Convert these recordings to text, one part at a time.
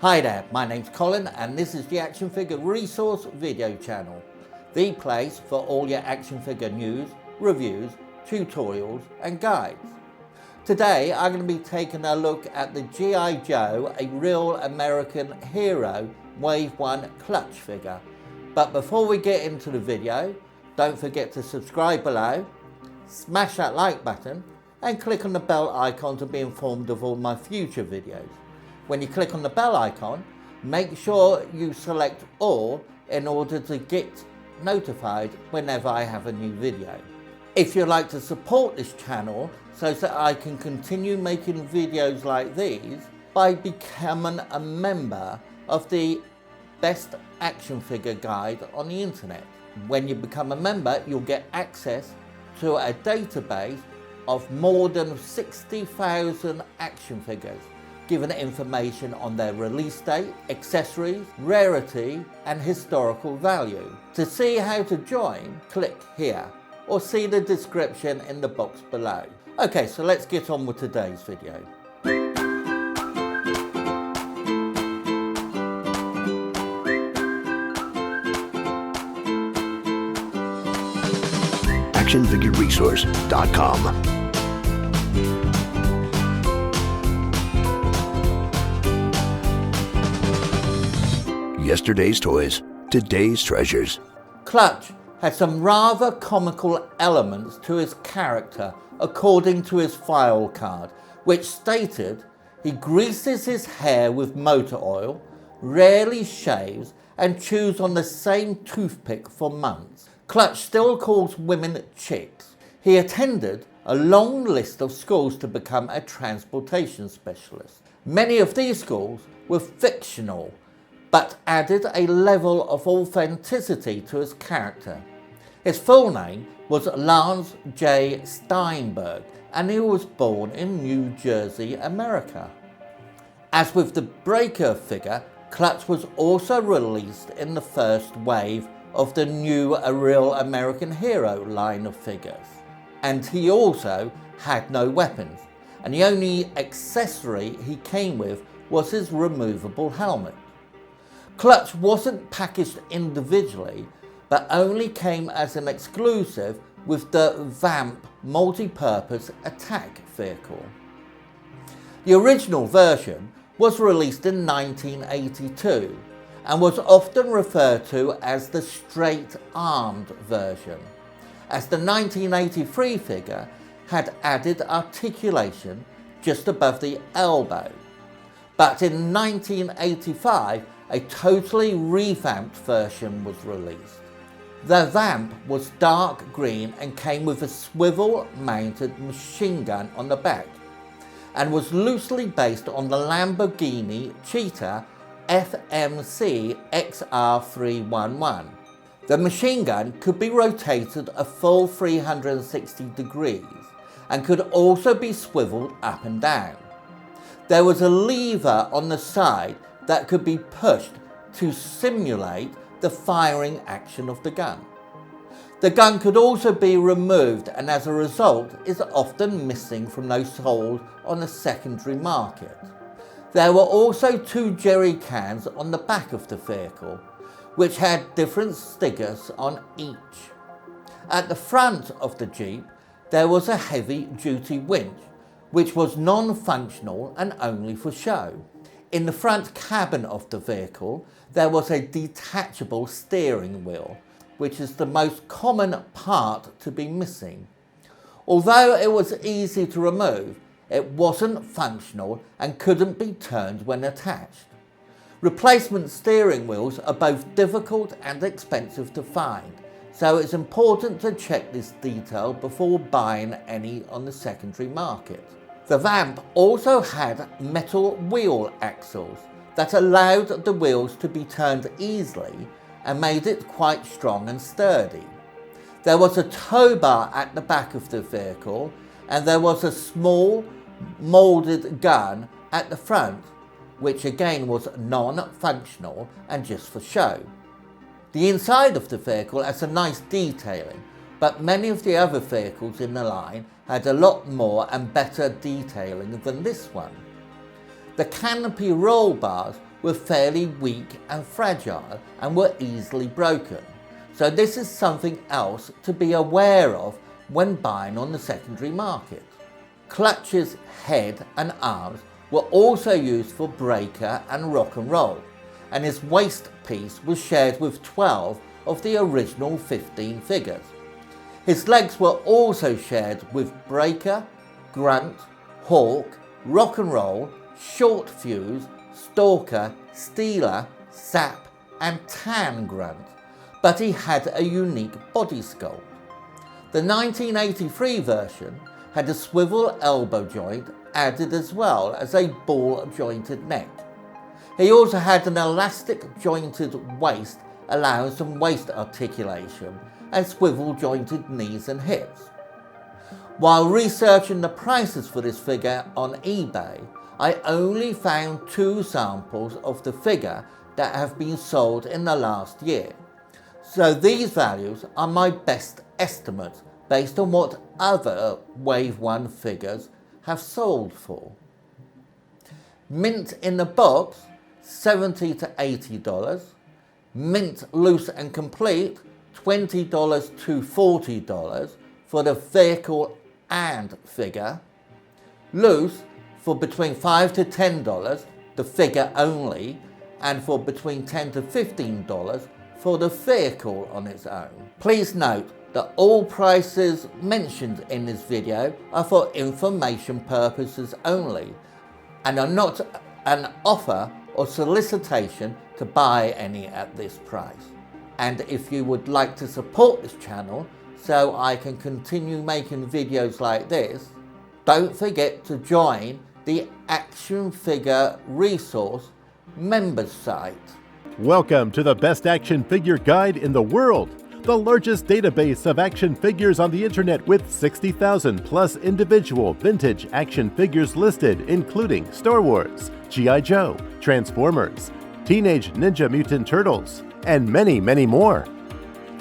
Hi there, my name's Colin and this is the Action Figure Resource video channel, the place for all your action figure news, reviews, tutorials and guides. Today I'm going to be taking a look at the G.I. Joe, a real American hero Wave 1 clutch figure. But before we get into the video, don't forget to subscribe below, smash that like button and click on the bell icon to be informed of all my future videos. When you click on the bell icon, make sure you select all in order to get notified whenever I have a new video. If you'd like to support this channel so that I can continue making videos like these by becoming a member of the best action figure guide on the internet. When you become a member, you'll get access to a database of more than 60,000 action figures, giving information on their release date, accessories, rarity and historical value. To see how to join, click here or see the description in the box below. Okay, so let's get on with today's video. ActionFigureResource.com. Yesterday's toys, today's treasures. Clutch had some rather comical elements to his character according to his file card, which stated he greases his hair with motor oil, rarely shaves and chews on the same toothpick for months. Clutch still calls women chicks. He attended a long list of schools to become a transportation specialist. Many of these schools were fictional, but added a level of authenticity to his character. His full name was Lance J. Steinberg, and he was born in New Jersey, America. As with the Breaker figure, Clutch was also released in the first wave of the new A Real American Hero line of figures. And he also had no weapons, and the only accessory he came with was his removable helmet. Clutch wasn't packaged individually, but only came as an exclusive with the VAMP multi-purpose attack vehicle. The original version was released in 1982 and was often referred to as the straight-armed version, as the 1983 figure had added articulation just above the elbow. But in 1985, a totally revamped version was released. The VAMP was dark green and came with a swivel-mounted machine gun on the back and was loosely based on the Lamborghini Cheetah FMC XR311. The machine gun could be rotated a full 360 degrees and could also be swiveled up and down. There was a lever on the side that could be pushed to simulate the firing action of the gun. The gun could also be removed and as a result is often missing from those sold on the secondary market. There were also two jerry cans on the back of the vehicle, which had different stickers on each. At the front of the Jeep, there was a heavy-duty winch, which was non-functional and only for show. In the front cabin of the vehicle, there was a detachable steering wheel, which is the most common part to be missing. Although it was easy to remove, it wasn't functional and couldn't be turned when attached. Replacement steering wheels are both difficult and expensive to find, so it's important to check this detail before buying any on the secondary market. The VAMP also had metal wheel axles that allowed the wheels to be turned easily and made it quite strong and sturdy. There was a tow bar at the back of the vehicle and there was a small moulded gun at the front, which again was non-functional and just for show. The inside of the vehicle has a nice detailing, but many of the other vehicles in the line had a lot more and better detailing than this one. The canopy roll bars were fairly weak and fragile and were easily broken. So this is something else to be aware of when buying on the secondary market. Clutch's head and arms were also used for breaker and rock and roll, and his waist piece was shared with 12 of the original 15 figures. His legs were also shared with breaker, grunt, hawk, rock and roll, short fuse, stalker, stealer, sap and tan grunt, but he had a unique body sculpt. The 1983 version had a swivel elbow joint added as well as a ball jointed neck. He also had an elastic jointed waist allowing some waist articulation and swivel jointed knees and hips. While researching the prices for this figure on eBay, I only found 2 samples of the figure that have been sold in the last year. So these values are my best estimates based on what other Wave 1 figures have sold for. Mint in the box, $70 to $80. Mint loose and complete, $20 to $40 for the vehicle and figure. Loose for between $5 to $10, the figure only, and for between $10 to $15 for the vehicle on its own. Please note that all prices mentioned in this video are for information purposes only and are not an offer or solicitation to buy any at this price. And if you would like to support this channel so I can continue making videos like this, don't forget to join the Action Figure Resource members site. Welcome to the best action figure guide in the world, the largest database of action figures on the internet with 60,000 plus individual vintage action figures listed, including Star Wars, G.I. Joe, Transformers, Teenage Ninja Mutant Turtles, and many, many more.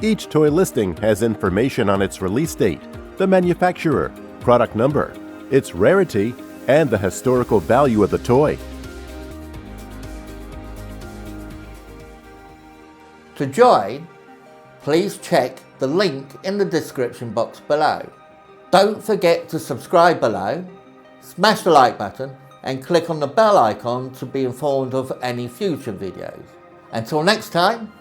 Each toy listing has information on its release date, the manufacturer, product number, its rarity, and the historical value of the toy. To join, please check the link in the description box below. Don't forget to subscribe below, smash the like button, and click on the bell icon to be informed of any future videos. Until next time,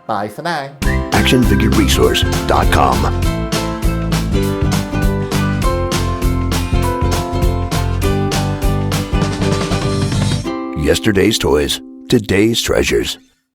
bye for now. actionfigureresource.com. Yesterday's toys, today's treasures.